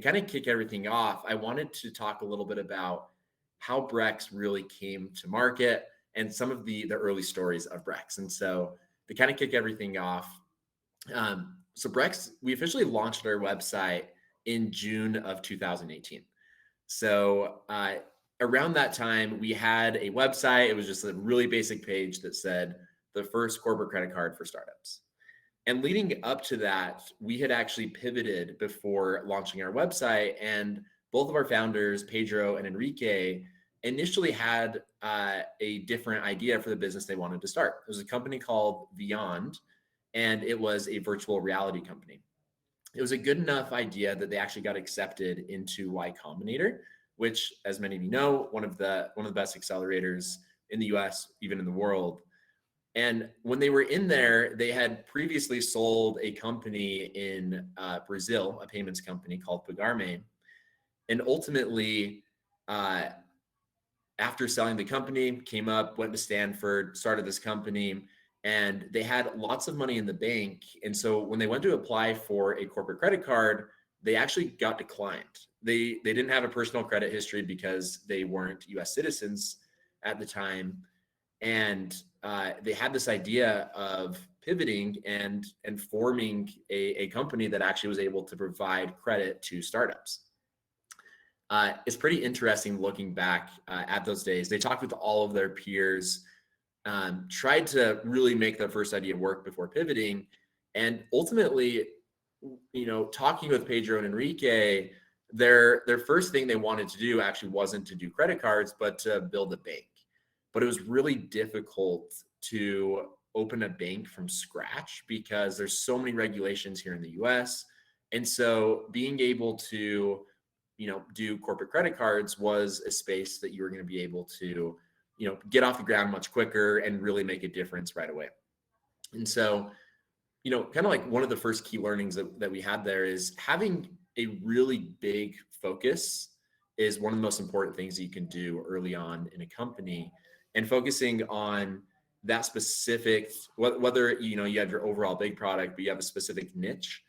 kind of kick everything off, I wanted to talk a little bit about how Brex really came to market and some of the early stories of Brex. And so to kind of kick everything off, so Brex, we officially launched our website in June of 2018. So around that time, we had a website. It was just a really basic page that said the first corporate credit card for startups. And leading up to that, we had actually pivoted before launching our website. And both of our founders, Pedro and Enrique, initially had a different idea for the business they wanted to start. It was a company called Beyond, and it was a virtual reality company. It was a good enough idea that they actually got accepted into Y Combinator, which, as many of you know, one of the best accelerators in the US, even in the world. And when they were in there, they had previously sold a company in Brazil, a payments company called Pagarme. And ultimately, after selling the company, came up, went to Stanford, started this company, and they had lots of money in the bank. And so when they went to apply for a corporate credit card, they actually got declined. They didn't have a personal credit history because they weren't US citizens at the time. And they had this idea of pivoting and forming a company that actually was able to provide credit to startups. It's pretty interesting looking back at those days. They talked with all of their peers, tried to really make their first idea work before pivoting. And ultimately, talking with Pedro and Enrique, their first thing they wanted to do actually wasn't to do credit cards, but to build a bank. But it was really difficult to open a bank from scratch because there's so many regulations here in the US. And so being able to, do corporate credit cards was a space that you were going to be able to, get off the ground much quicker and really make a difference right away. And so, kind of like one of the first key learnings that we had there is having a really big focus is one of the most important things that you can do early on in a company, and focusing on that specific, whether, you have your overall big product, but you have a specific niche,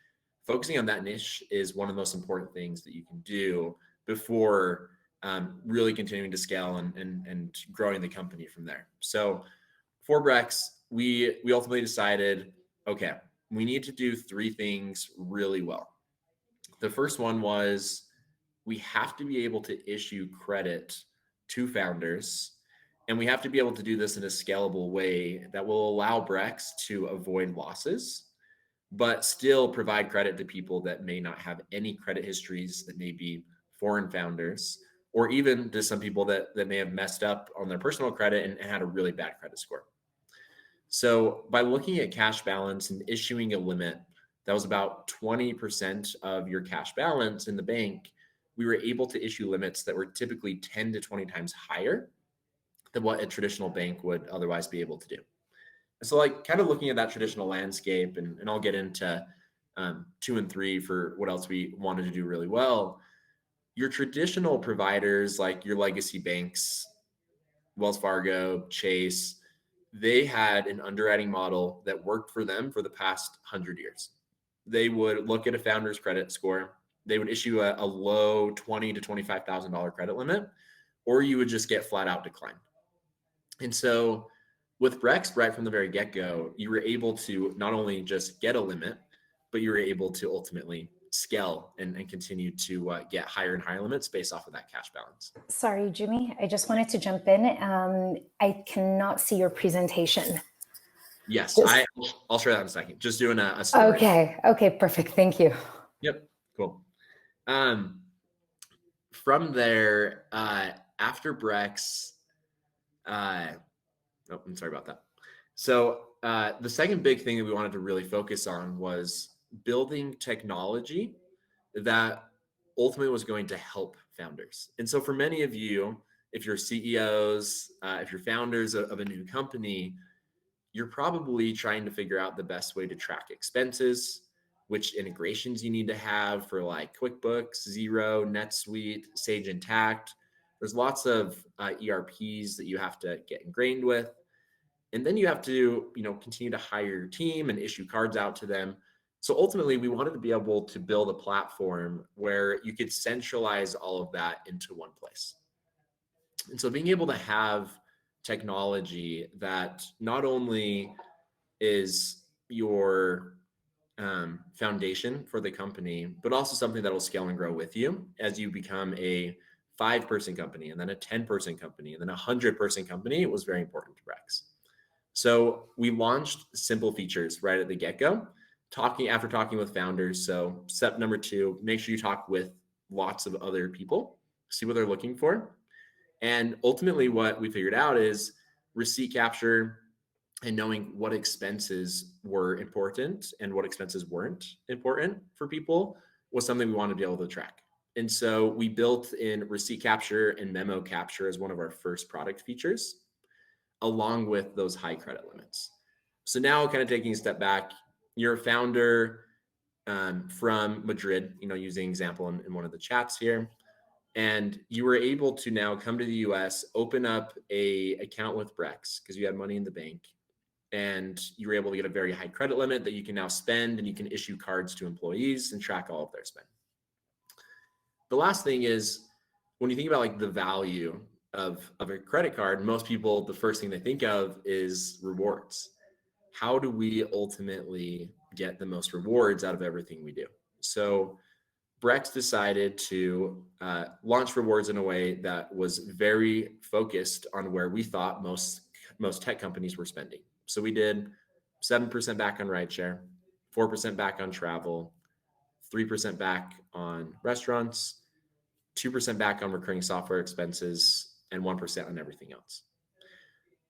focusing on that niche is one of the most important things that you can do before really continuing to scale and growing the company from there. So for Brex, we ultimately decided, okay, we need to do three things really well. The first one was we have to be able to issue credit to founders, and we have to be able to do this in a scalable way that will allow Brex to avoid losses, but still provide credit to people that may not have any credit histories, that may be foreign founders, or even to some people that may have messed up on their personal credit and had a really bad credit score. So by looking at cash balance and issuing a limit that was about 20% of your cash balance in the bank, we were able to issue limits that were typically 10 to 20 times higher than what a traditional bank would otherwise be able to do. And so like kind of looking at that traditional landscape, and I'll get into 2 and 3 for what else we wanted to do really well. Your traditional providers, like your legacy banks, Wells Fargo, Chase, they had an underwriting model that worked for them for the past 100 years. They would look at a founder's credit score. They would issue a low $20,000 to $25,000 credit limit, or you would just get flat out declined. And so with Brex, right from the very get-go, you were able to not only just get a limit, but you were able to ultimately scale and continue to get higher and higher limits based off of that cash balance. Sorry, Jimmy, I just wanted to jump in. I cannot see your presentation. Yes, I'll share that in a second. Just doing a story. Okay, perfect. Thank you. Yep, cool. From there, after Brex, I'm sorry about that. So the second big thing that we wanted to really focus on was building technology that ultimately was going to help founders. And so for many of you, if you're CEOs, if you're founders of a new company, you're probably trying to figure out the best way to track expenses, which integrations you need to have for like QuickBooks, Xero, NetSuite, Sage Intacct. There's lots of ERPs that you have to get ingrained with. And then you have to, continue to hire your team and issue cards out to them. So ultimately, we wanted to be able to build a platform where you could centralize all of that into one place. And so being able to have technology that not only is your foundation for the company, but also something that will scale and grow with you as you become a 5-person company, and then a 10-person company, and then a 100-person company. It was very important to Brex. So we launched simple features right at the get-go, talking with founders. So step number 2, make sure you talk with lots of other people, see what they're looking for. And ultimately what we figured out is receipt capture and knowing what expenses were important and what expenses weren't important for people was something we wanted to be able to track. And so we built in receipt capture and memo capture as one of our first product features, along with those high credit limits. So now, kind of taking a step back, you're a founder from Madrid, using example in one of the chats here, and you were able to now come to the US, open up a account with Brex because you had money in the bank, and you were able to get a very high credit limit that you can now spend, and you can issue cards to employees and track all of their spend. The last thing is, when you think about like the value of a credit card, most people, the first thing they think of is rewards. How do we ultimately get the most rewards out of everything we do? So Brex decided to launch rewards in a way that was very focused on where we thought most tech companies were spending. So we did 7% back on rideshare, 4% back on travel, 3% back on restaurants, 2% back on recurring software expenses, and 1% on everything else.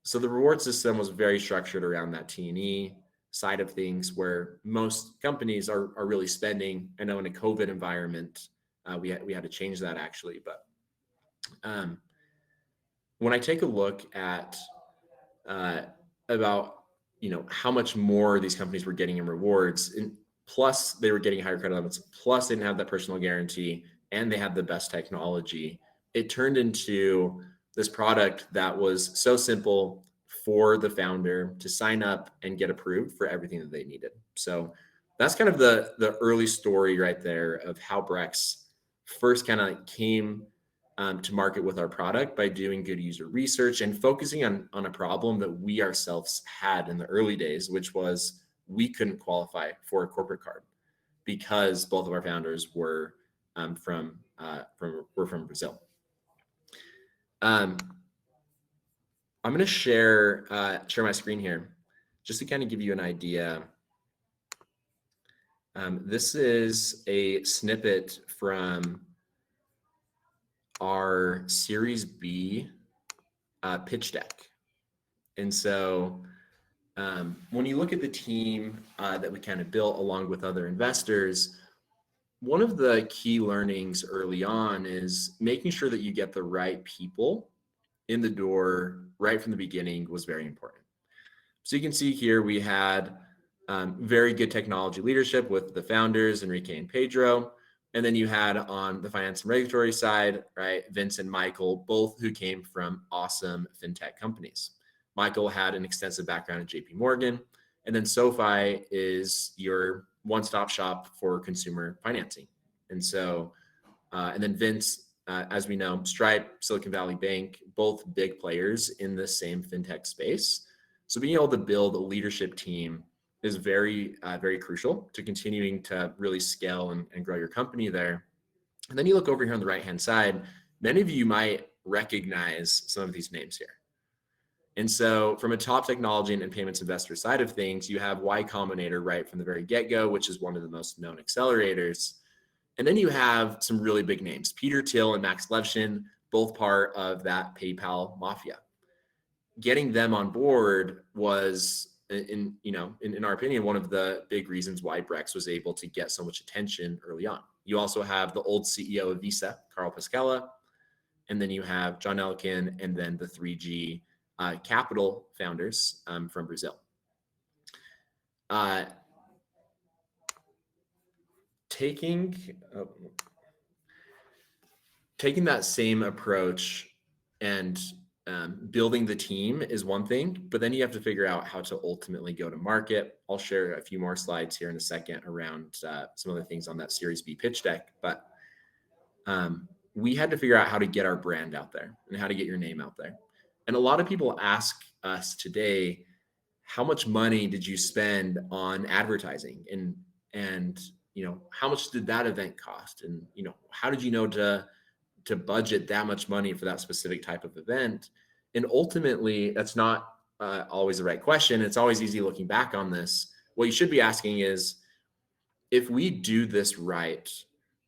So the reward system was very structured around that T&E side of things, where most companies are really spending. I know in a COVID environment, we had to change that actually. But when I take a look at about how much more these companies were getting in rewards, and plus they were getting higher credit limits, plus they didn't have that personal guarantee, and they had the best technology, it turned into this product that was so simple for the founder to sign up and get approved for everything that they needed. So that's kind of the early story right there of how Brex first kind of came to market with our product, by doing good user research and focusing on a problem that we ourselves had in the early days, which was we couldn't qualify for a corporate card because both of our founders were from Brazil. I'm going to share my screen here just to kind of give you an idea. This is a snippet from our Series B pitch deck. And so when you look at the team that we kind of built along with other investors, one of the key learnings early on is making sure that you get the right people in the door right from the beginning was very important. So you can see here we had very good technology leadership with the founders, Enrique and Pedro. And then you had on the finance and regulatory side, right, Vince and Michael, both who came from awesome fintech companies. Michael had an extensive background at JP Morgan. And then SoFi is your one-stop shop for consumer financing. And so, and then Vince, as we know, Stripe, Silicon Valley Bank, both big players in the same fintech space. So being able to build a leadership team is very, very crucial to continuing to really scale and grow your company there. And then you look over here on the right-hand side, many of you might recognize some of these names here. And so from a top technology and payments investor side of things, you have Y Combinator right from the very get-go, which is one of the most known accelerators. And then you have some really big names, Peter Thiel and Max Levchin, both part of that PayPal mafia. Getting them on board was, in our opinion, one of the big reasons why Brex was able to get so much attention early on. You also have the old CEO of Visa, Carl Pascala, and then you have John Elkin, and then the 3G Capital founders from Brazil. Taking that same approach and building the team is one thing, but then you have to figure out how to ultimately go to market. I'll share a few more slides here in a second around some of the things on that Series B pitch deck, but we had to figure out how to get our brand out there and how to get your name out there. And a lot of people ask us today, how much money did you spend on advertising? And how much did that event cost? And how did you know to budget that much money for that specific type of event? And ultimately, that's not always the right question. It's always easy looking back on this. What you should be asking is, if we do this right,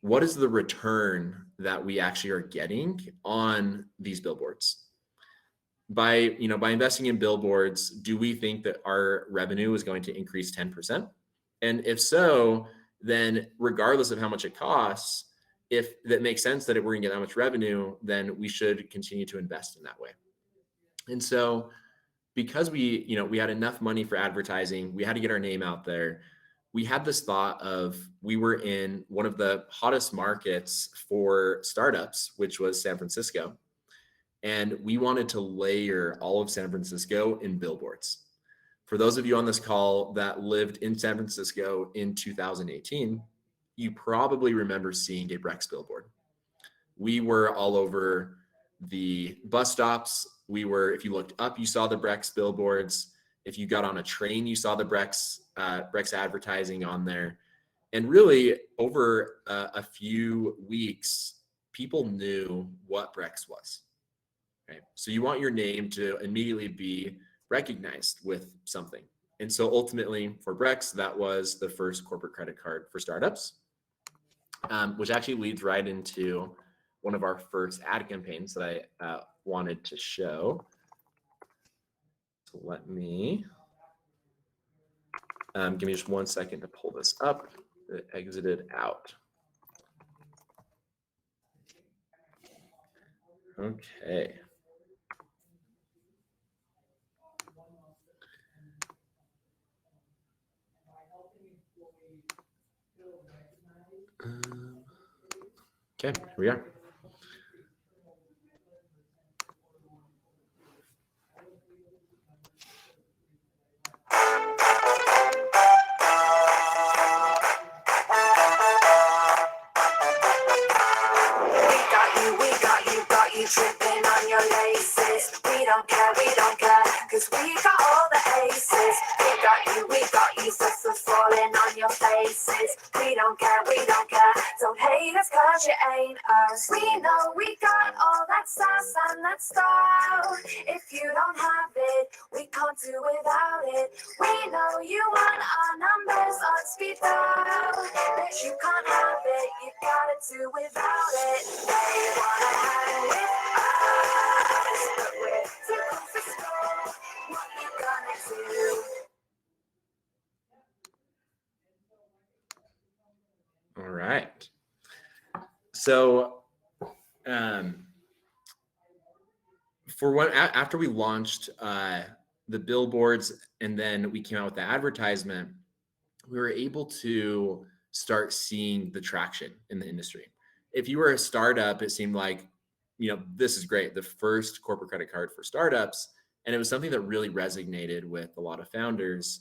what is the return that we actually are getting on these billboards? By investing in billboards, do we think that our revenue is going to increase 10%? And if so, then regardless of how much it costs, if that makes sense that we're going to get that much revenue, then we should continue to invest in that way. And so because we had enough money for advertising, we had to get our name out there. We had this thought of, we were in one of the hottest markets for startups, which was San Francisco. And we wanted to layer all of San Francisco in billboards. For those of you on this call that lived in San Francisco in 2018, you probably remember seeing a Brex billboard. We were all over the bus stops. If you looked up, you saw the Brex billboards. If you got on a train, you saw the Brex advertising on there. And really, over a few weeks, people knew what Brex was. Right? So you want your name to immediately be recognized with something. And so ultimately for Brex, that was the first corporate credit card for startups, which actually leads right into one of our first ad campaigns that I wanted to show. So let me, give me just 1 second to pull this up. It exited out. Okay. Okay, here we are. Tripping on your laces. We don't care, cause we got all the aces. We got you, so falling on your faces. We don't care, don't hate us cause you ain't us. We know we got all that sass and that style. If you don't have it, we can't do without it. We know you want our numbers on speed dial, but you can't have it, you gotta do without it. They wanna hang with us, but we're too cool for school. What you gonna do? All right. So after we launched the billboards and then we came out with the advertisement, we were able to start seeing the traction in the industry. If you were a startup, it seemed like, this is great, the first corporate credit card for startups. And it was something that really resonated with a lot of founders,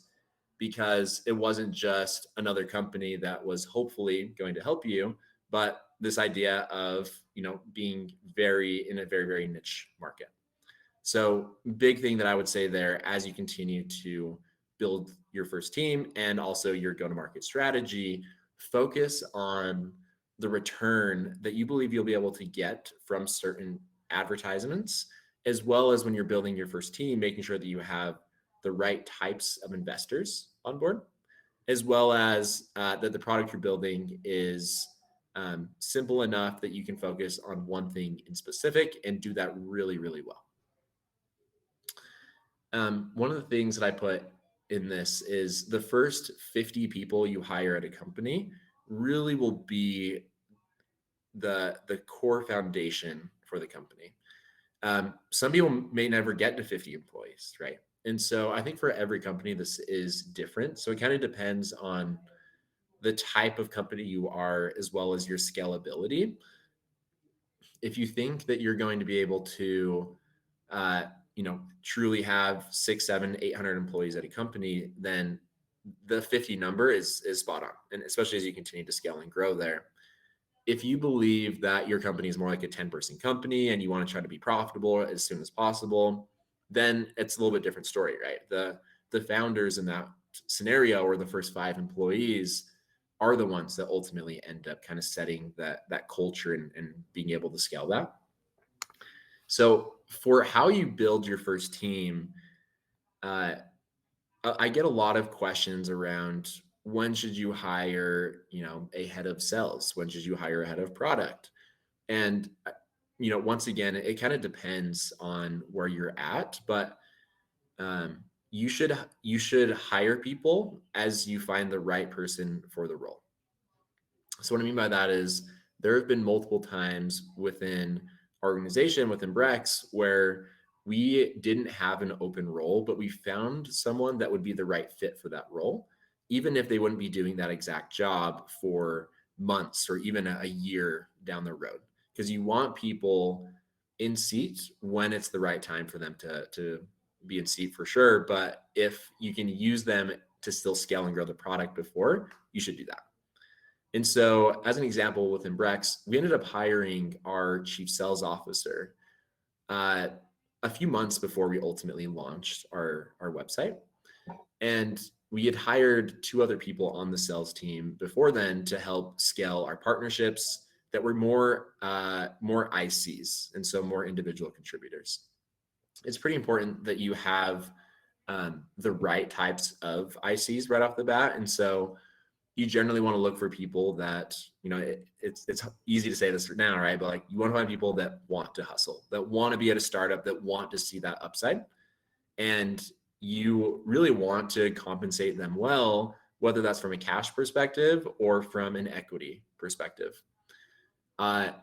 because it wasn't just another company that was hopefully going to help you, but this idea of, being in a very, very niche market. So big thing that I would say there, as you continue to build your first team and also your go-to-market strategy, focus on the return that you believe you'll be able to get from certain advertisements, as well as when you're building your first team, making sure that you have the right types of investors on board, as well as that the product you're building is simple enough that you can focus on one thing in specific and do that really, really well. One of the things that I put in this is the first 50 people you hire at a company really will be the core foundation for the company. Some people may never get to 50 employees, right? And so I think for every company, this is different. So it kind of depends on the type of company you are, as well as your scalability. If you think that you're going to be able to truly have 6, 7, 800 employees at a company, then the 50 number is spot on. And especially as you continue to scale and grow there. If you believe that your company is more like a 10-person company and you want to try to be profitable as soon as possible, then it's a little bit different story, right? The founders in that scenario, or the first 5 employees, are the ones that ultimately end up kind of setting that culture and being able to scale that. So for how you build your first team, I get a lot of questions around, when should you hire, a head of sales? When should you hire a head of product? And, once again, it kind of depends on where you're at, but you should hire people as you find the right person for the role. So what I mean by that is, there have been multiple times within our organization, within Brex, where we didn't have an open role, but we found someone that would be the right fit for that role, even if they wouldn't be doing that exact job for months or even a year down the road. Because you want people in seat when it's the right time for them to be in seat, for sure. But if you can use them to still scale and grow the product before, you should do that. And so, as an example, within Brex, we ended up hiring our chief sales officer a few months before we ultimately launched our website. And we had hired 2 other people on the sales team before then to help scale our partnerships that were more ICs, and so more individual contributors. It's pretty important that you have the right types of ICs right off the bat. And so you generally want to look for people that, it's easy to say this now, right? But like, you want to find people that want to hustle, that want to be at a startup, that want to see that upside. And you really want to compensate them well, whether that's from a cash perspective or from an equity perspective. I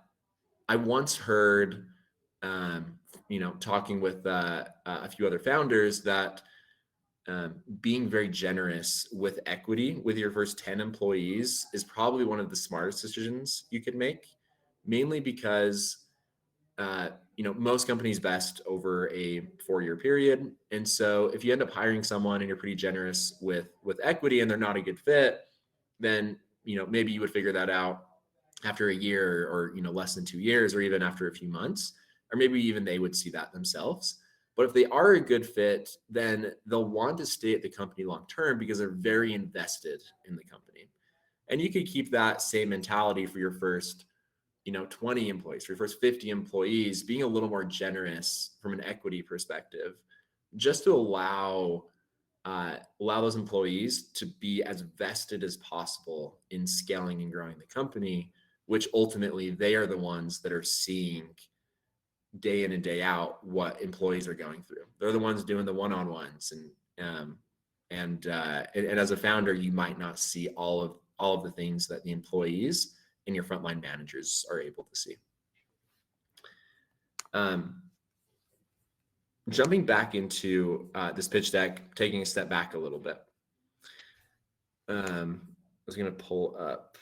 once heard, talking with a few other founders, that being very generous with equity with your first 10 employees is probably one of the smartest decisions you could make, mainly because, most companies vest over a 4-year period. And so if you end up hiring someone and you're pretty generous with equity and they're not a good fit, then, maybe you would figure that out after a year, or, less than 2 years, or even after a few months, or maybe even they would see that themselves. But if they are a good fit, then they'll want to stay at the company long term because they're very invested in the company. And you could keep that same mentality for your first, 20 employees, for your first 50 employees, being a little more generous from an equity perspective, just to allow those employees to be as vested as possible in scaling and growing the company, which ultimately they are the ones that are seeing day in and day out what employees are going through. They're the ones doing the one-on-ones, and as a founder, you might not see all of the things that the employees and your frontline managers are able to see. Jumping back into this pitch deck, taking a step back a little bit. I was going to pull up.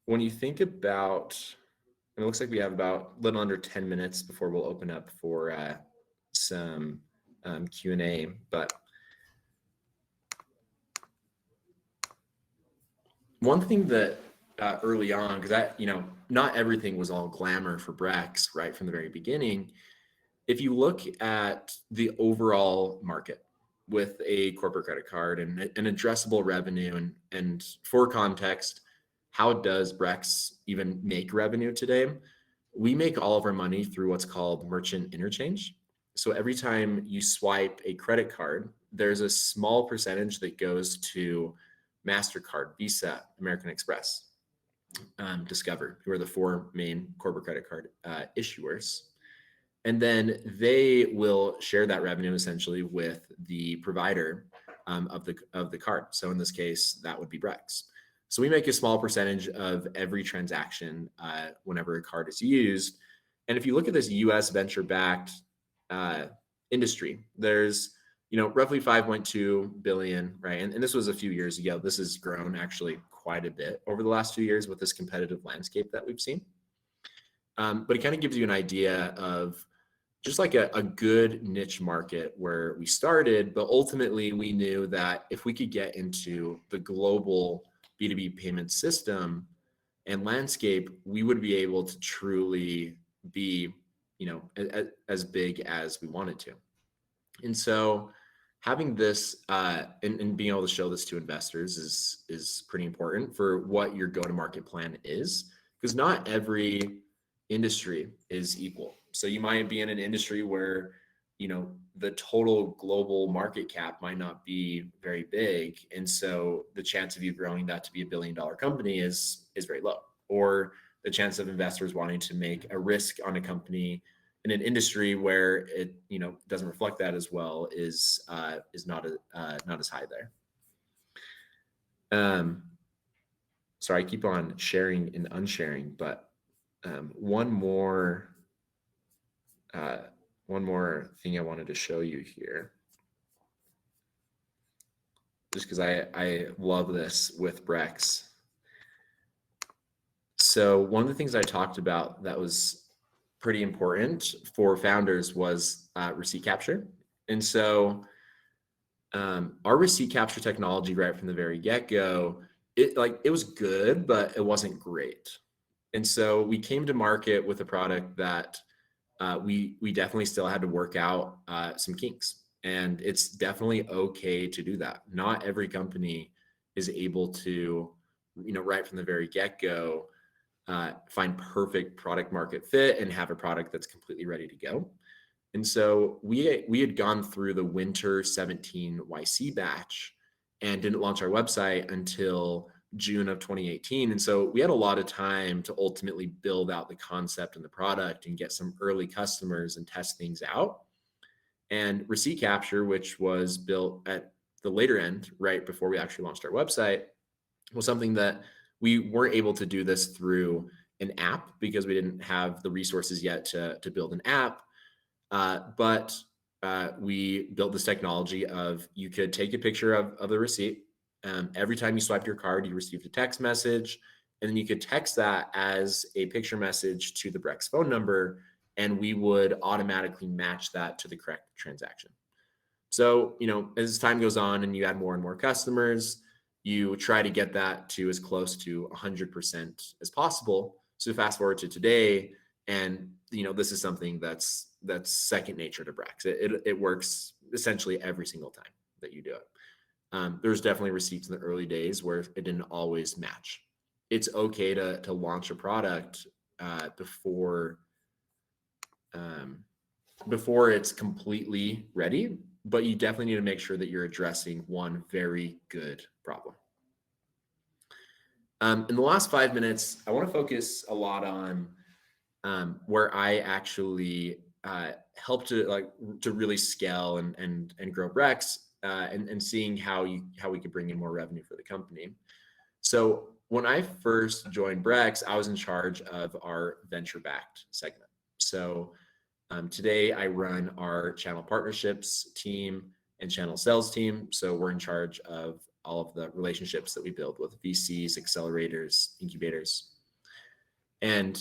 When you think about, and it looks like we have about a little under 10 minutes before we'll open up for some Q&A, but one thing that early on, because not everything was all glamour for Brex right from the very beginning. If you look at the overall market with a corporate credit card and an addressable revenue, and for context, how does Brex even make revenue today? We make all of our money through what's called merchant interchange. So every time you swipe a credit card, there's a small percentage that goes to MasterCard, Visa, American Express, Discover, who are the 4 main corporate credit card issuers. And then they will share that revenue essentially with the provider of the card. So in this case, that would be Brex. So we make a small percentage of every transaction whenever a card is used. And if you look at this U.S. venture-backed industry, there's roughly 5.2 billion, right? And this was a few years ago. This has grown actually quite a bit over the last few years with this competitive landscape that we've seen. But it kind of gives you an idea of just like a good niche market where we started, but ultimately we knew that if we could get into the global B2B payment system and landscape, we would be able to truly be, as big as we wanted to. And so having this and being able to show this to investors is pretty important for what your go-to-market plan is, because not every industry is equal. So you might be in an industry where the total global market cap might not be very big, and so the chance of you growing that to be $1 billion company is very low. Or the chance of investors wanting to make a risk on a company in an industry where it doesn't reflect that as well is not as high there. Sorry, I keep on sharing and unsharing, but one more thing I wanted to show you here, just because I love this with Brex. So one of the things I talked about that was pretty important for founders was receipt capture. And so our receipt capture technology right from the very get-go, it was good, but it wasn't great. And so we came to market with a product that we definitely still had to work out some kinks. And it's definitely okay to do that. Not every company is able to, right from the very get-go, find perfect product market fit and have a product that's completely ready to go. And so we had gone through the winter 17 YC batch and didn't launch our website until June of 2018. And so we had a lot of time to ultimately build out the concept and the product and get some early customers and test things out. And receipt capture, which was built at the later end, right before we actually launched our website, was something that we weren't able to do this through an app because we didn't have the resources yet to build an app. But we built this technology of you could take a picture of the receipt. Every time you swiped your card, you received a text message, and then you could text that as a picture message to the Brex phone number, and we would automatically match that to the correct transaction. So, as time goes on and you add more and more customers, you try to get that to as close to 100% as possible. So fast forward to today, and this is something that's second nature to Brex. It works essentially every single time that you do it. There's definitely receipts in the early days where it didn't always match. It's okay to launch a product before it's completely ready, but you definitely need to make sure that you're addressing one very good problem. In the last 5 minutes, I want to focus a lot on where I actually help to really scale and grow Brex, and seeing how we could bring in more revenue for the company. So when I first joined Brex, I was in charge of our venture-backed segment. So today I run our channel partnerships team and channel sales team. So we're in charge of all of the relationships that we build with VCs, accelerators, incubators. And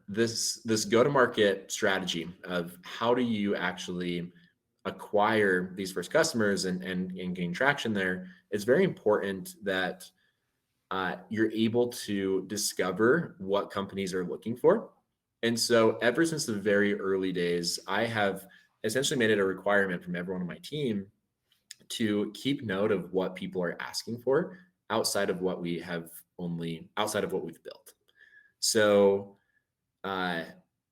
this go-to-market strategy of how do you actually acquire these first customers and gain traction there, it's very important that you're able to discover what companies are looking for. And so ever since the very early days, I have essentially made it a requirement from everyone on my team to keep note of what people are asking for outside of what we've built. So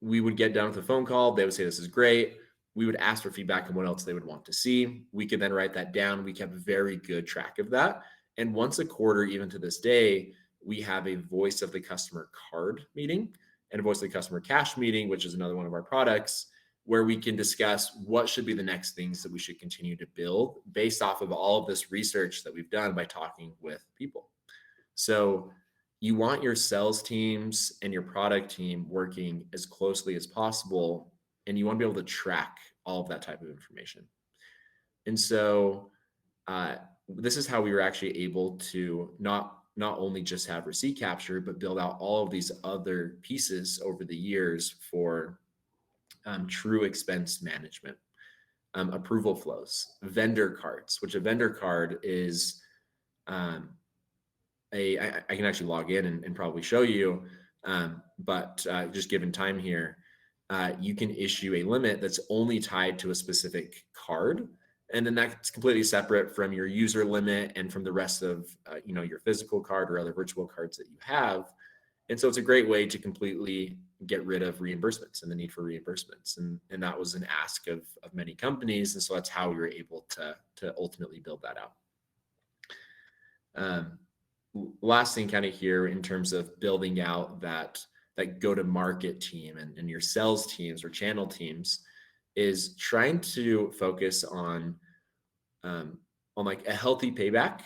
we would get done with a phone call. They would say, this is great. We would ask for feedback on what else they would want to see. We could then write that down. We kept very good track of that. And once a quarter, even to this day, we have a voice of the customer card meeting and a voice of the customer cash meeting, which is another one of our products, where we can discuss what should be the next things that we should continue to build based off of all of this research that we've done by talking with people. So you want your sales teams and your product team working as closely as possible, and you want to be able to track all of that type of information. And so this is how we were actually able to not only just have receipt capture, but build out all of these other pieces over the years for true expense management, approval flows, vendor cards, which a vendor card is I can actually log in and probably show you, but just given time here, you can issue a limit that's only tied to a specific card. And then that's completely separate from your user limit and from the rest of your physical card or other virtual cards that you have. And so it's a great way to completely get rid of reimbursements and the need for reimbursements. And that was an ask of many companies. And so that's how we were able to ultimately build that out. Last thing kind of here in terms of building out that go-to-market team and your sales teams or channel teams is trying to focus on like a healthy payback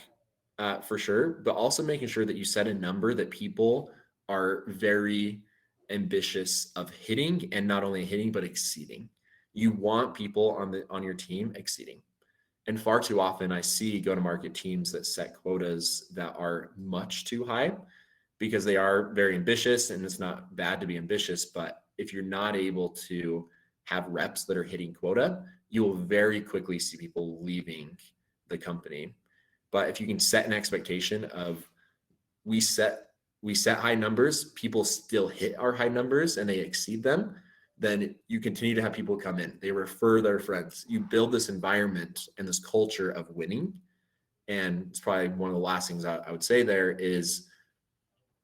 for sure, but also making sure that you set a number that people are very ambitious of hitting, and not only hitting but exceeding. You want people on your team exceeding. And far too often I see go-to-market teams that set quotas that are much too high because they are very ambitious, and it's not bad to be ambitious, but if you're not able to have reps that are hitting quota, you will very quickly see people leaving the company. But if you can set an expectation of we set high numbers, people still hit our high numbers and they exceed them, then you continue to have people come in. They refer their friends. You build this environment and this culture of winning. And it's probably one of the last things I would say there is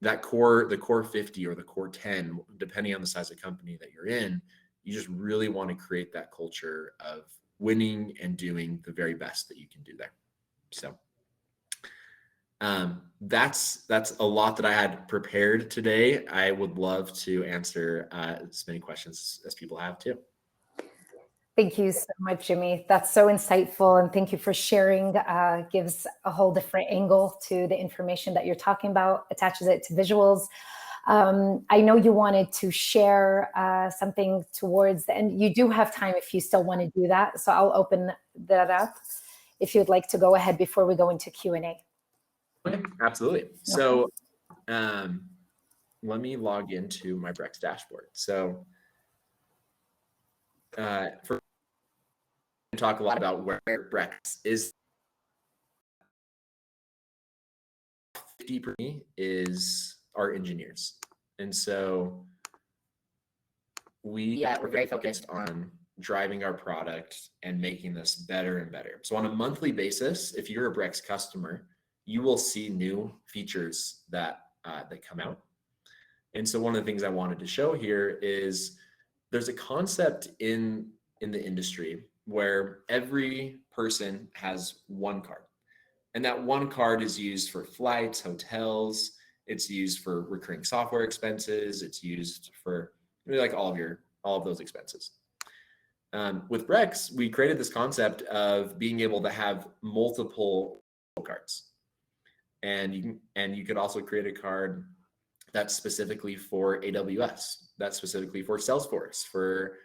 that the core 50 or the core 10, depending on the size of company that you're in, you just really want to create that culture of winning and doing the very best that you can do there. So that's a lot that I had prepared today. I would love to answer as many questions as people have too. Thank you so much, Jimmy. That's so insightful. And thank you for sharing. Gives a whole different angle to the information that you're talking about, attaches it to visuals. I know you wanted to share something towards the end. You do have time if you still want to do that. So I'll open that up if you'd like to go ahead before we go into Q&A. Okay, absolutely. So let me log into my Brex dashboard. So for talk a lot about where Brex is. 50% is our engineers. And so we're very focused on driving our product and making this better and better. So on a monthly basis, if you're a Brex customer, you will see new features that come out. And so one of the things I wanted to show here is there's a concept in the industry where every person has one card. And that one card is used for flights, hotels, it's used for recurring software expenses, it's used for really like all of those expenses. With Brex, we created this concept of being able to have multiple cards. And you could also create a card that's specifically for AWS, that's specifically for Salesforce, for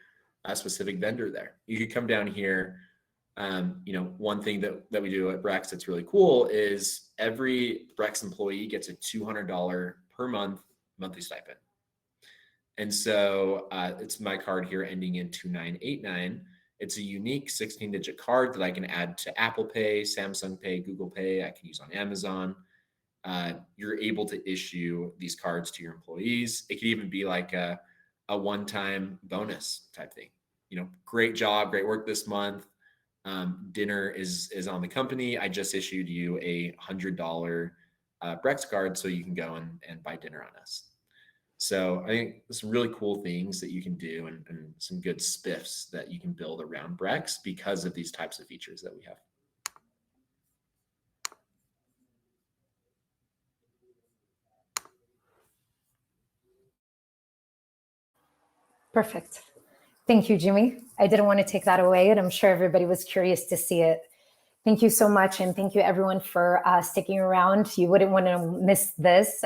a specific vendor there. You could come down here. One thing that we do at Brex that's really cool is every Brex employee gets a $200 per month monthly stipend. And so it's my card here ending in 2989. It's a unique 16-digit card that I can add to Apple Pay, Samsung Pay, Google Pay. I can use on Amazon. You're able to issue these cards to your employees. It could even be like a one-time bonus type thing. Great job, great work this month. Dinner is on the company. I just issued you a $100 Brex card so you can go and buy dinner on us. So I think there's some really cool things that you can do and some good spiffs that you can build around Brex because of these types of features that we have. Perfect. Thank you, Jimmy. I didn't want to take that away, and I'm sure everybody was curious to see it. Thank you so much, and thank you everyone for sticking around. You wouldn't want to miss this.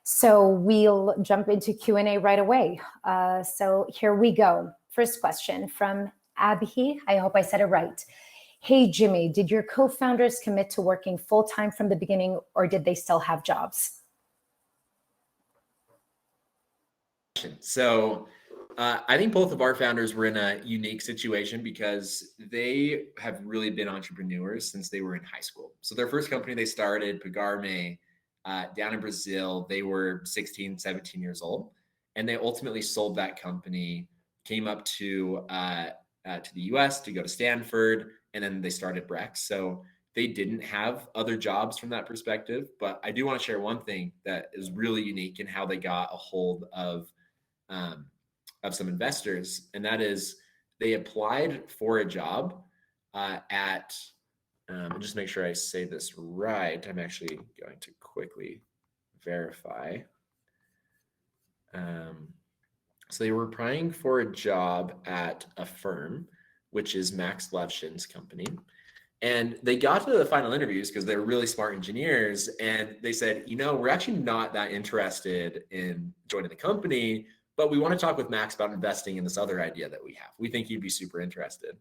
So we'll jump into Q&A right away. So here we go. First question from Abhi. I hope I said it right. Hey, Jimmy, did your co-founders commit to working full-time from the beginning, or did they still have jobs? So I think both of our founders were in a unique situation because they have really been entrepreneurs since they were in high school. So their first company they started, Pagarme, down in Brazil, they were 16, 17 years old. And they ultimately sold that company, came up to the US to go to Stanford, and then they started Brex. So they didn't have other jobs from that perspective. But I do want to share one thing that is really unique in how they got a hold um, of some investors, and that is they applied for a job at just make sure I say this right. I'm actually going to quickly verify. So they were applying for a job at a firm, which is Max Levchin's company. And they got to the final interviews because they were really smart engineers. And they said, we're actually not that interested in joining the company, but we want to talk with Max about investing in this other idea that we have. We think he'd be super interested.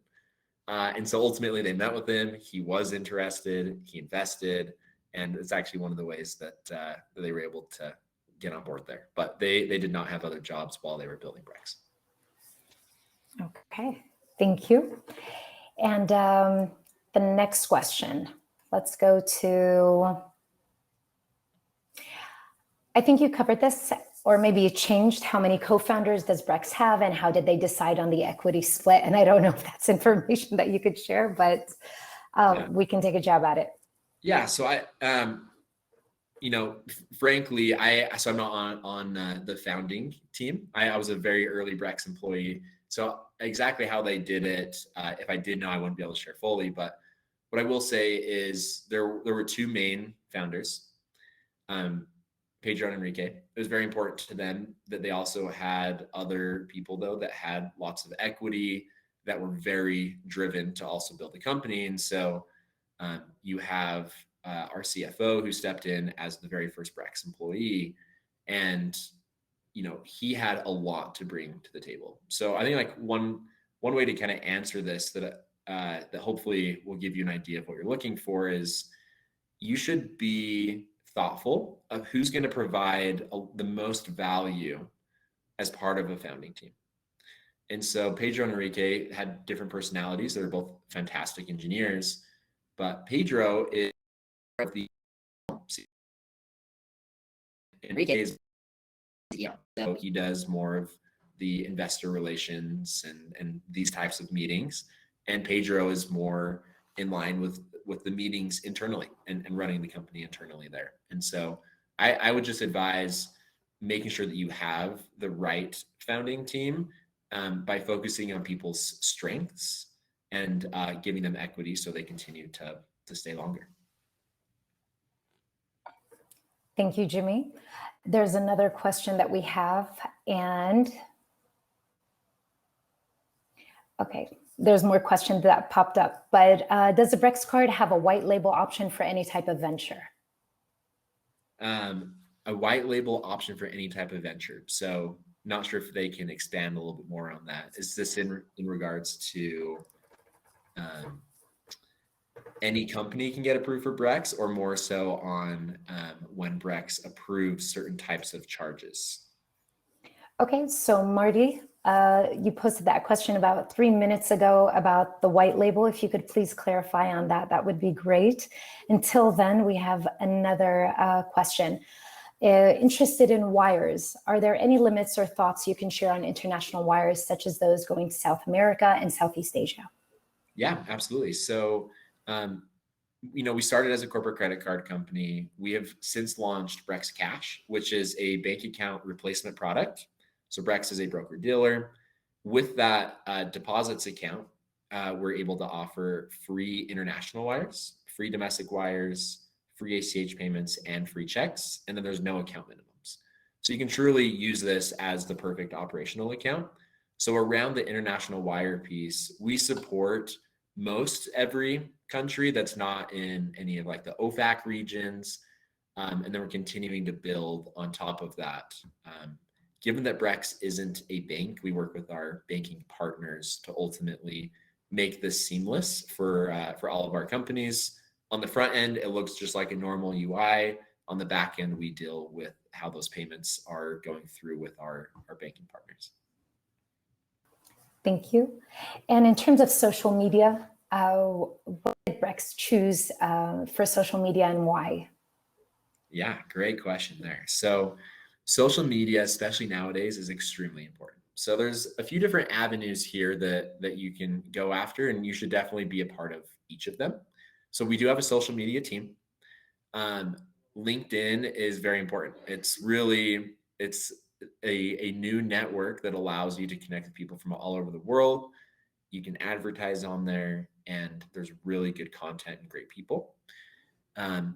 And so ultimately they met with him. He was interested, he invested. And it's actually one of the ways that they were able to get on board there. But they did not have other jobs while they were building Brex. Okay, thank you. And the next question, let's go to, I think you covered this, or maybe you changed. How many co-founders does Brex have, and how did they decide on the equity split? And I don't know if that's information that you could share, but we can take a jab at it. Yeah, so I, frankly, so I'm not on the founding team. I was a very early Brex employee. So exactly how they did it, if I did know, I wouldn't be able to share fully. But what I will say is there were two main founders, Pedro and Enrique. It was very important to them that they also had other people, though, that had lots of equity, that were very driven to also build the company. And so you have our CFO who stepped in as the very first Brex employee, and he had a lot to bring to the table. So I think like one way to kind of answer this that hopefully will give you an idea of what you're looking for is you should be thoughtful of who's going to provide the most value as part of a founding team. And so Pedro and Enrique had different personalities. They're both fantastic engineers, but Pedro is the Enrique is so he does more of the investor relations and these types of meetings, and Pedro is more in line with the meetings internally and running the company internally there. And so I would just advise making sure that you have the right founding team by focusing on people's strengths and giving them equity so they continue to stay longer. Thank you, Jimmy. There's another question that we have, and okay, there's more questions that popped up, but does the Brex card have a white label option for any type of venture? A white label option for any type of venture. So not sure if they can expand a little bit more on that. Is this in regards to any company can get approved for Brex, or more so on when Brex approves certain types of charges? Okay, so Marty, you posted that question about 3 minutes ago about the white label. If you could please clarify on that, that would be great. Until then, we have another question. Interested in wires, are there any limits or thoughts you can share on international wires, such as those going to South America and Southeast Asia? Yeah, absolutely. So, we started as a corporate credit card company. We have since launched Brex Cash, which is a bank account replacement product. So Brex is a broker dealer. With that deposits account, we're able to offer free international wires, free domestic wires, free ACH payments, and free checks. And then there's no account minimums. So you can truly use this as the perfect operational account. So around the international wire piece, we support most every country that's not in any of like the OFAC regions. And then we're continuing to build on top of that. Given that Brex isn't a bank, we work with our banking partners to ultimately make this seamless for all of our companies. On the front end, it looks just like a normal UI. On the back end, we deal with how those payments are going through with our banking partners. Thank you. And in terms of social media, what did Brex choose for social media and why? Yeah, great question there. So social media, especially nowadays, is extremely important. So there's a few different avenues here that you can go after, and you should definitely be a part of each of them. So we do have a social media team. Um, LinkedIn is very important. It's a new network that allows you to connect with people from all over the world. You can advertise on there, and there's really good content and great people.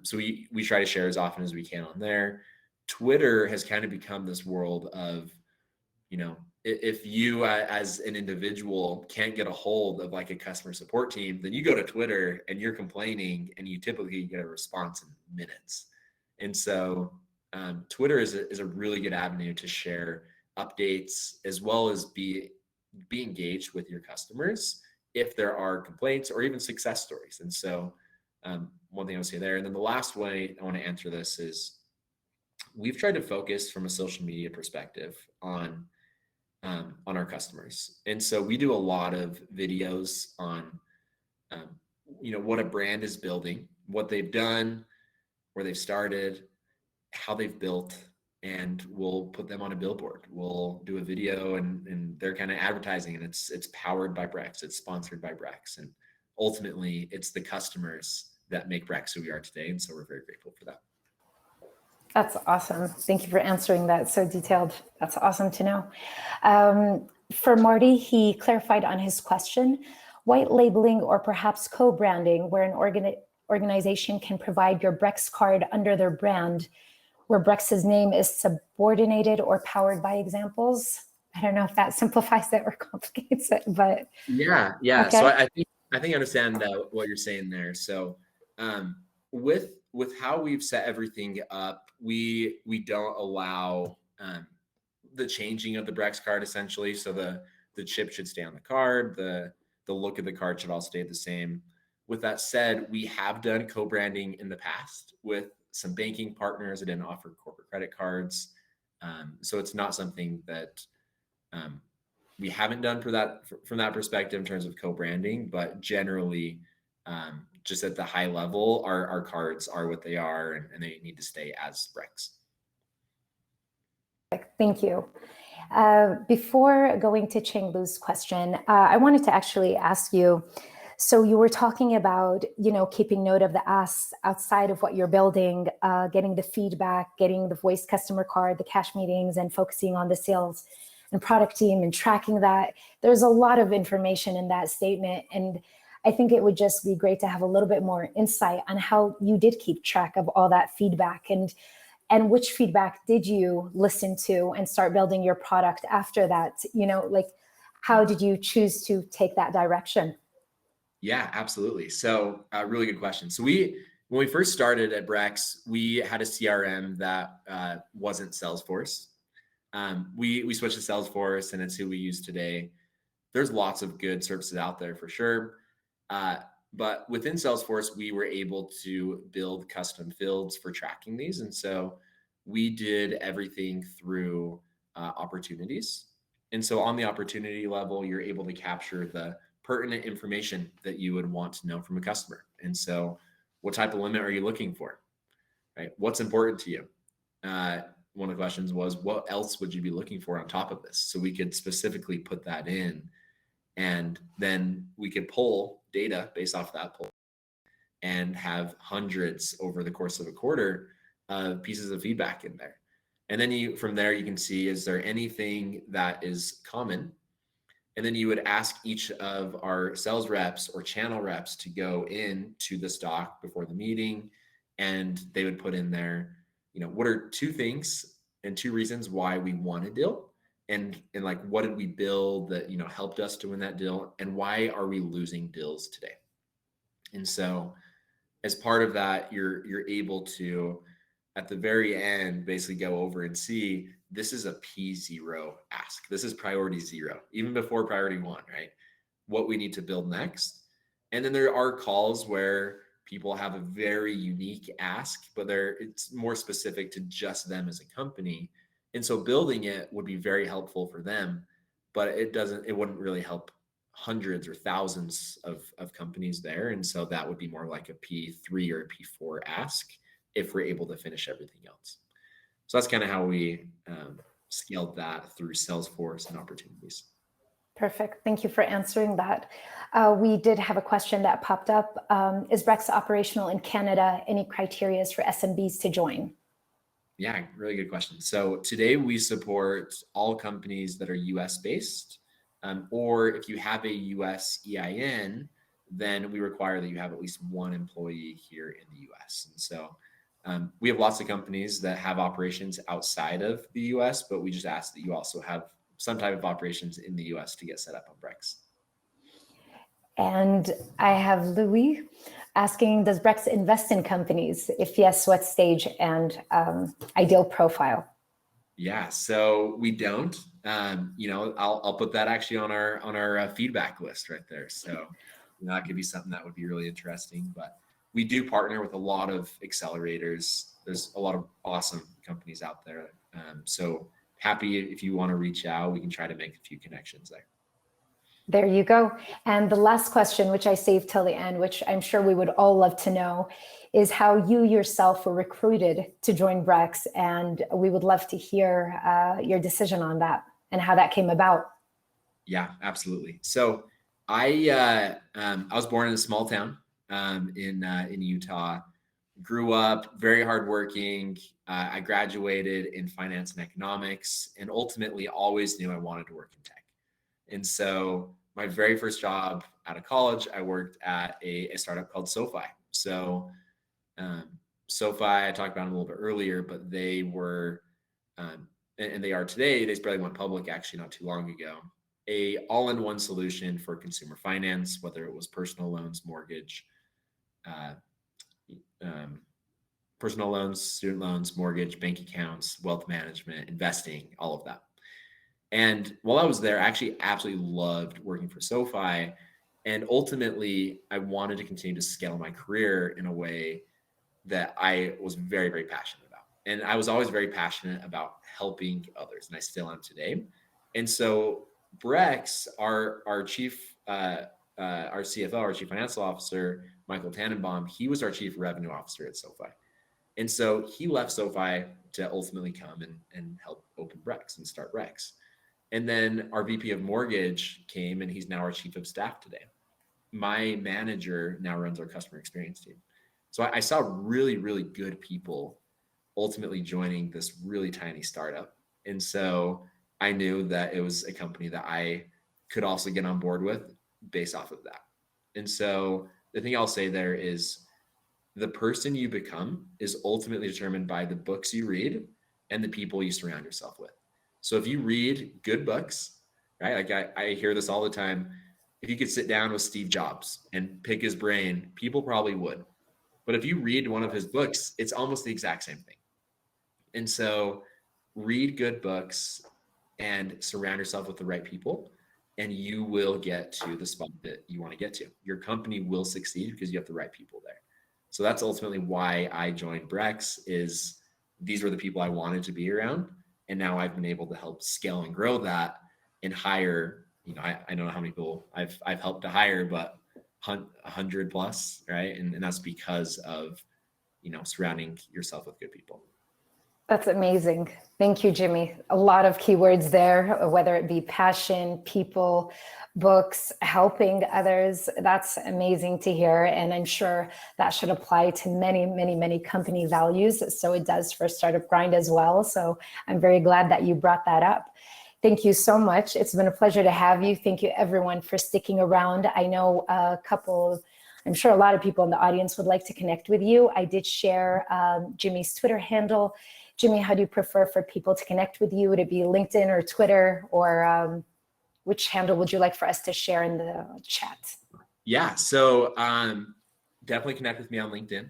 So we try to share as often as we can on there. Twitter has kind of become this world of, if you as an individual can't get a hold of like a customer support team, then you go to Twitter and you're complaining, and you typically get a response in minutes. And so Twitter is a really good avenue to share updates, as well as be engaged with your customers if there are complaints or even success stories. And so one thing I would say there. And then the last way I want to answer this is, we've tried to focus from a social media perspective on our customers. And so we do a lot of videos on, what a brand is building, what they've done, where they've started, how they've built, and we'll put them on a billboard. We'll do a video, and they're kind of advertising, and it's powered by Brex. It's sponsored by Brex. And ultimately it's the customers that make Brex who we are today. And so we're very grateful for that. That's awesome. Thank you for answering that so detailed. That's awesome to know. For Marty, he clarified on his question, white labeling or perhaps co-branding, where an organization can provide your Brex card under their brand, where Brex's name is subordinated or powered by examples. I don't know if that simplifies it or complicates it, but yeah. Okay. So I think I understand what you're saying there. So with how we've set everything up, we don't allow the changing of the Brex card, essentially. So the chip should stay on the card. The look of the card should all stay the same. With that said, we have done co-branding in the past with some banking partners that didn't offer corporate credit cards. So it's not something that we haven't done from that perspective in terms of co-branding, but generally, just at the high level, our cards are what they are, and they need to stay as Brex. Thank you. Before going to Chenglu's question, I wanted to actually ask you, so you were talking about, keeping note of the asks outside of what you're building, getting the feedback, getting the voice customer card, the cash meetings, and focusing on the sales and product team and tracking that. There's a lot of information in that statement. And I think it would just be great to have a little bit more insight on how you did keep track of all that feedback, and which feedback did you listen to and start building your product after that? How did you choose to take that direction? Yeah, absolutely. So really good question. So when we first started at Brex, we had a CRM that wasn't Salesforce. We switched to Salesforce, and it's who we use today. There's lots of good services out there for sure. But within Salesforce, we were able to build custom fields for tracking these. And so we did everything through opportunities. And so on the opportunity level, you're able to capture the pertinent information that you would want to know from a customer. And so what type of limit are you looking for? Right? What's important to you? One of the questions was, what else would you be looking for on top of this? So we could specifically put that in, and then we could pull data based off that poll and have hundreds over the course of a quarter of pieces of feedback in there. And then from there, you can see, is there anything that is common? And then you would ask each of our sales reps or channel reps to go into the stock before the meeting, and they would put in there, what are 2 things and 2 reasons why we won a deal, and like, what did we build that helped us to win that deal, and why are we losing deals today? And so as part of that, you're able to, at the very end, basically go over and see, this is a P0 ask. This is priority 0, even before priority 1, right? What we need to build next. And then there are calls where people have a very unique ask, but it's more specific to just them as a company. And so building it would be very helpful for them. but it wouldn't really help hundreds or thousands of companies there. And so that would be more like a P3 or a P4 ask if we're able to finish everything else. So that's kind of how we scaled that through Salesforce and opportunities. Perfect. Thank you for answering that. We did have a question that popped up. Is Brex operational in Canada? Any criteria for SMBs to join? Yeah, really good question. So today we support all companies that are US based, or if you have a US EIN, then we require that you have at least one employee here in the US. And so we have lots of companies that have operations outside of the US, but we just ask that you also have some type of operations in the US to get set up on Brex. And I have Louis asking, does Brex invest in companies? If yes, what stage and ideal profile? Yeah, so we don't. I'll put that actually on our feedback list right there. So that could be something that would be really interesting. But we do partner with a lot of accelerators. There's a lot of awesome companies out there. So happy if you want to reach out, we can try to make a few connections there. There you go. And the last question, which I saved till the end, which I'm sure we would all love to know, is how you yourself were recruited to join Brex. And we would love to hear your decision on that and how that came about. Yeah, absolutely. So I was born in a small town in Utah. Grew up very hardworking. I graduated in finance and economics, and ultimately always knew I wanted to work in tech. And so my very first job out of college, I worked at a startup called SoFi. So SoFi, I talked about them a little bit earlier, but they were, and they are today, they barely went public actually not too long ago, a all-in-one solution for consumer finance, whether it was personal loans, mortgage, personal loans, student loans, mortgage, bank accounts, wealth management, investing, all of that. And while I was there, I actually absolutely loved working for SoFi. And ultimately, I wanted to continue to scale my career in a way that I was very, very passionate about. And I was always very passionate about helping others, and I still am today. And so Brex, our CFO, our chief financial officer, Michael Tannenbaum, he was our chief revenue officer at SoFi. And so he left SoFi to ultimately come and help open Brex and start Brex. And then our VP of mortgage came, and he's now our chief of staff today. My manager now runs our customer experience team. So I saw really, really good people ultimately joining this really tiny startup. And so I knew that it was a company that I could also get on board with based off of that. And so the thing I'll say there is the person you become is ultimately determined by the books you read and the people you surround yourself with. So if you read good books, right? Like I hear this all the time. If you could sit down with Steve Jobs and pick his brain, people probably would. But if you read one of his books, it's almost the exact same thing. And so read good books and surround yourself with the right people, and you will get to the spot that you want to get to. Your company will succeed because you have the right people there. So that's ultimately why I joined Brex, is these were the people I wanted to be around. And now I've been able to help scale and grow that and hire, I don't know how many people I've helped to hire, but 100 plus, right? And that's because of, surrounding yourself with good people. That's amazing. Thank you, Jimmy. A lot of keywords there, whether it be passion, people, books, helping others. That's amazing to hear. And I'm sure that should apply to many, many, many company values. So it does for Startup Grind as well. So I'm very glad that you brought that up. Thank you so much. It's been a pleasure to have you. Thank you, everyone, for sticking around. I know I'm sure a lot of people in the audience would like to connect with you. I did share Jimmy's Twitter handle. Jimmy, how do you prefer for people to connect with you? Would it be LinkedIn or Twitter, or which handle would you like for us to share in the chat? Yeah, so definitely connect with me on LinkedIn.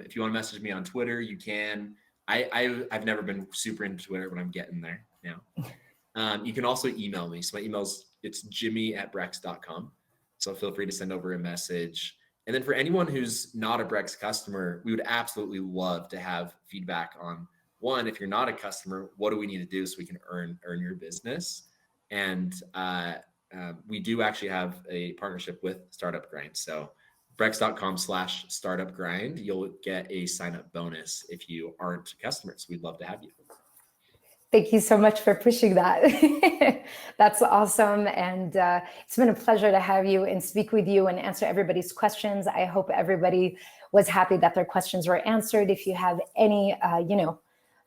If you want to message me on Twitter, you can. I've never been super into Twitter, but I'm getting there now. You can also email me. So my it's jimmy@brex.com. So feel free to send over a message. And then for anyone who's not a Brex customer, we would absolutely love to have feedback on, one, if you're not a customer, what do we need to do so we can earn your business? And we do actually have a partnership with Startup Grind. So brex.com/startup grind, you'll get a sign up bonus if you aren't customers. We'd love to have you. Thank you so much for pushing that. That's awesome. And it's been a pleasure to have you and speak with you and answer everybody's questions. I hope everybody was happy that their questions were answered. If you have any,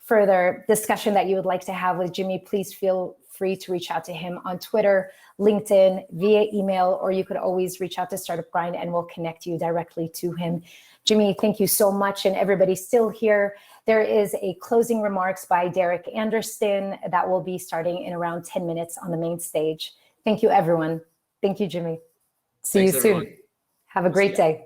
further discussion that you would like to have with Jimmy, please feel free to reach out to him on Twitter, LinkedIn, via email, or you could always reach out to Startup Grind and we'll connect you directly to him. Jimmy, thank you so much. And everybody still here, there is a closing remarks by Derek Anderson that will be starting in around 10 minutes on the main stage. Thank you, everyone. Thank you, Jimmy. See you soon. Have a great day.